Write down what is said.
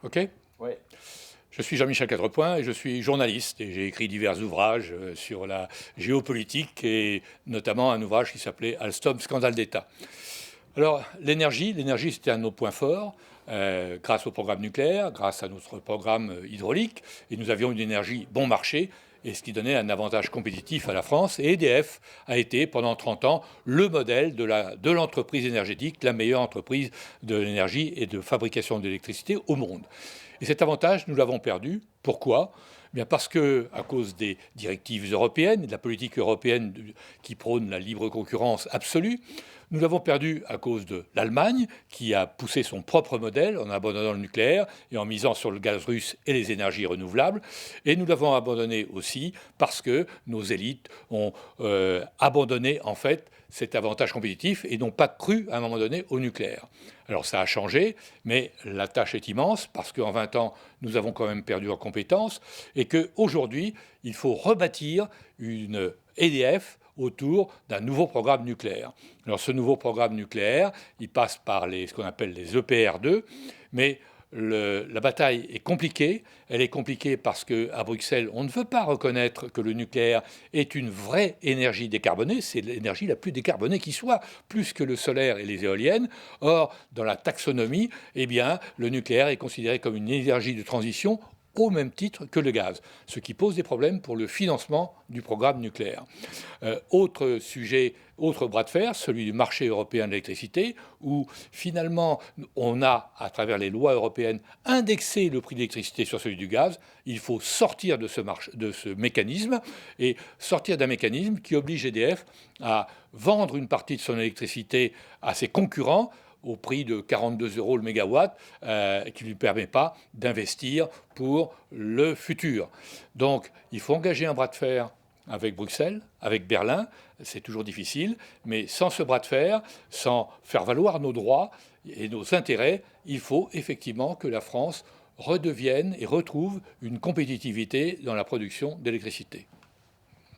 OK? Ouais. Je suis Jean-Michel Quatrepoint et je suis journaliste et j'ai écrit divers ouvrages sur la géopolitique et notamment un ouvrage qui s'appelait Alstom, scandale d'État. Alors l'énergie c'était un de nos points forts grâce au programme nucléaire, grâce à notre programme hydraulique et nous avions une énergie bon marché et ce qui donnait un avantage compétitif à la France. Et EDF a été pendant 30 ans le modèle de l'entreprise énergétique, la meilleure entreprise de l'énergie et de fabrication d'électricité au monde. Et cet avantage, nous l'avons perdu. Pourquoi? Eh bien parce que, à cause des directives européennes et de la politique européenne qui prône la libre concurrence absolue, nous l'avons perdu à cause de l'Allemagne, qui a poussé son propre modèle en abandonnant le nucléaire et en misant sur le gaz russe et les énergies renouvelables. Et nous l'avons abandonné aussi parce que nos élites ont abandonné en fait cet avantage compétitif et n'ont pas cru à un moment donné au nucléaire. Alors ça a changé, mais la tâche est immense parce qu'en 20 ans, nous avons quand même perdu en compétences et qu'aujourd'hui, il faut rebâtir une EDF autour d'un nouveau programme nucléaire. Alors ce nouveau programme nucléaire, il passe par ce qu'on appelle les EPR2, mais la bataille est compliquée. Elle est compliquée parce qu'à Bruxelles, on ne veut pas reconnaître que le nucléaire est une vraie énergie décarbonée. C'est l'énergie la plus décarbonée qui soit, plus que le solaire et les éoliennes. Or, dans la taxonomie, eh bien, le nucléaire est considéré comme une énergie de transition au même titre que le gaz, ce qui pose des problèmes pour le financement du programme nucléaire. Autre sujet, autre bras de fer, celui du marché européen de l'électricité, où finalement on a, à travers les lois européennes, indexé le prix de l'électricité sur celui du gaz. Il faut sortir de ce mécanisme et sortir d'un mécanisme qui oblige EDF à vendre une partie de son électricité à ses concurrents au prix de 42 € le mégawatt, qui ne lui permet pas d'investir pour le futur. Donc il faut engager un bras de fer avec Bruxelles, avec Berlin, c'est toujours difficile, mais sans ce bras de fer, sans faire valoir nos droits et nos intérêts, il faut effectivement que la France redevienne et retrouve une compétitivité dans la production d'électricité.